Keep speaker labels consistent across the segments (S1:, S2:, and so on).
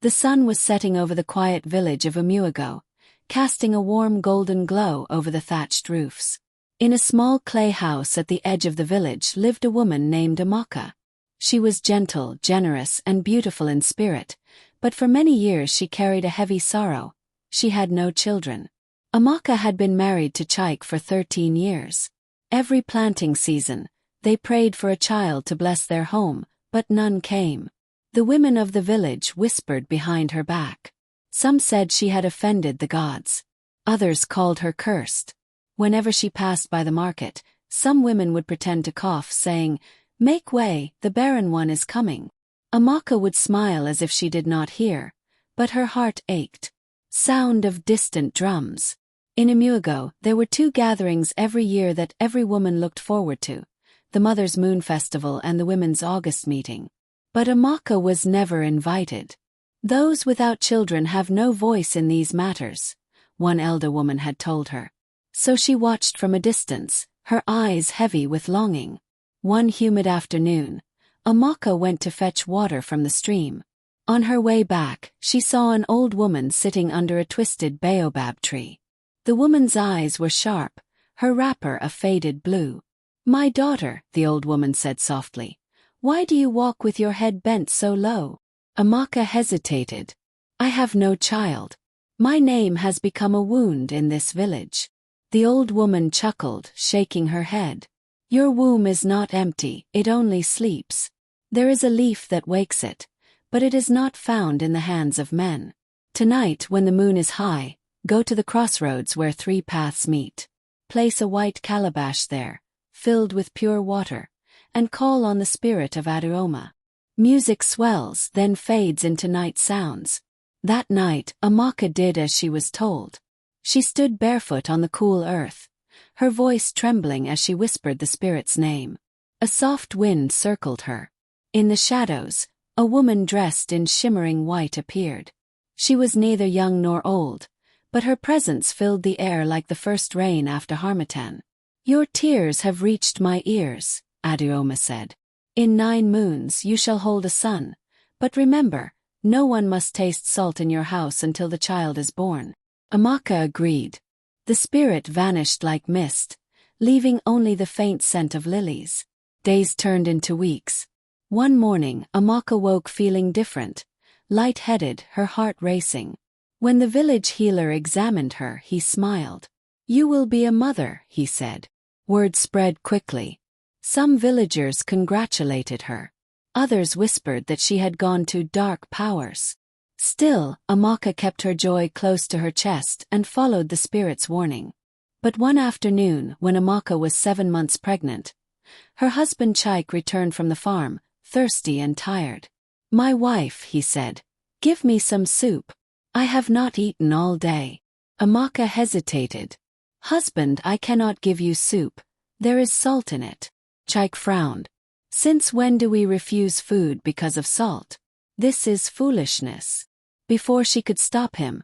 S1: The sun was setting over the quiet village of Umuago, casting a warm golden glow over the thatched roofs. In a small clay house at the edge of the village lived a woman named Amaka. She was gentle, generous, and beautiful in spirit, but for many years she carried a heavy sorrow. She had no children. Amaka had been married to Chike for 13 years. Every planting season, they prayed for a child to bless their home, but none came. The women of the village whispered behind her back. Some said she had offended the gods. Others called her cursed. Whenever she passed by the market, some women would pretend to cough, saying, "Make way, the barren one is coming." Amaka would smile as if she did not hear, but her heart ached. Sound of distant drums. In Umuago, there were two gatherings every year that every woman looked forward to, the Mother's Moon Festival and the Women's August Meeting. But Amaka was never invited. "Those without children have no voice in these matters," one elder woman had told her. So she watched from a distance, her eyes heavy with longing. One humid afternoon, Amaka went to fetch water from the stream. On her way back, she saw an old woman sitting under a twisted baobab tree. The woman's eyes were sharp, her wrapper a faded blue. "My daughter," the old woman said softly, "why do you walk with your head bent so low?" Amaka hesitated. "I have no child. My name has become a wound in this village." The old woman chuckled, shaking her head. "Your womb is not empty, it only sleeps. There is a leaf that wakes it, but it is not found in the hands of men. Tonight, when the moon is high, go to the crossroads where 3 paths meet. Place a white calabash there, filled with pure water, and call on the spirit of Aduoma. Music swells, then fades into night sounds." That night, Amaka did as she was told. She stood barefoot on the cool earth, her voice trembling as she whispered the spirit's name. A soft wind circled her. In the shadows, a woman dressed in shimmering white appeared. She was neither young nor old, but her presence filled the air like the first rain after harmattan. "Your tears have reached my ears," Aduoma said. "In 9 moons you shall hold a son, but remember, no one must taste salt in your house until the child is born." Amaka agreed. The spirit vanished like mist, leaving only the faint scent of lilies. Days turned into weeks. One morning, Amaka woke feeling different, light-headed, her heart racing. When the village healer examined her, he smiled. "You will be a mother," he said. Word spread quickly. Some villagers congratulated her. Others whispered that she had gone to dark powers. Still, Amaka kept her joy close to her chest and followed the spirit's warning. But one afternoon, when Amaka was 7 months pregnant, her husband Chike returned from the farm, thirsty and tired. "My wife," he said, "give me some soup. I have not eaten all day." Amaka hesitated. "Husband, I cannot give you soup. There is salt in it." Chike frowned. "Since when do we refuse food because of salt? This is foolishness." Before she could stop him,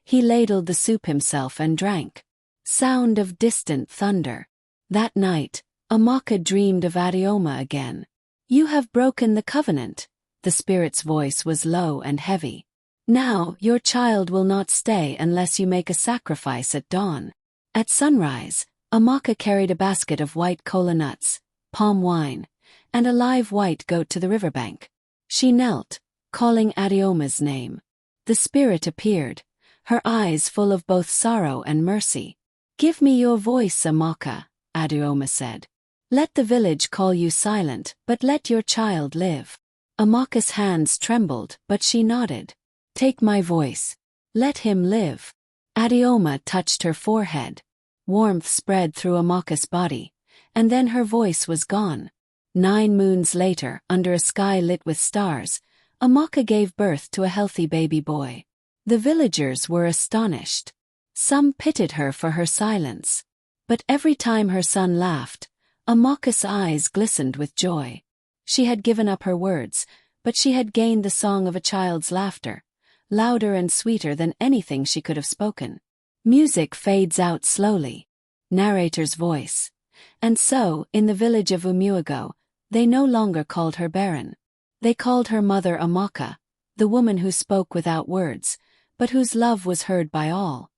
S1: he ladled the soup himself and drank. Sound of distant thunder. That night, Amaka dreamed of Aduoma again. "You have broken the covenant." The spirit's voice was low and heavy. "Now, your child will not stay unless you make a sacrifice at dawn." At sunrise, Amaka carried a basket of white kola nuts, palm wine, and a live white goat to the riverbank. She knelt, calling Aduoma's name. The spirit appeared, her eyes full of both sorrow and mercy. "Give me your voice, Amaka," Aduoma said. "Let the village call you silent, but let your child live." Amaka's hands trembled, but she nodded. "Take my voice. Let him live." Aduoma touched her forehead. Warmth spread through Amaka's body, and then her voice was gone. 9 moons later, under a sky lit with stars, Amaka gave birth to a healthy baby boy. The villagers were astonished. Some pitied her for her silence. But every time her son laughed, Amaka's eyes glistened with joy. She had given up her words, but she had gained the song of a child's laughter, louder and sweeter than anything she could have spoken. Music fades out slowly. Narrator's voice. And so, in the village of Umuago, they no longer called her Barren. They called her Mother Amaka, the woman who spoke without words, but whose love was heard by all.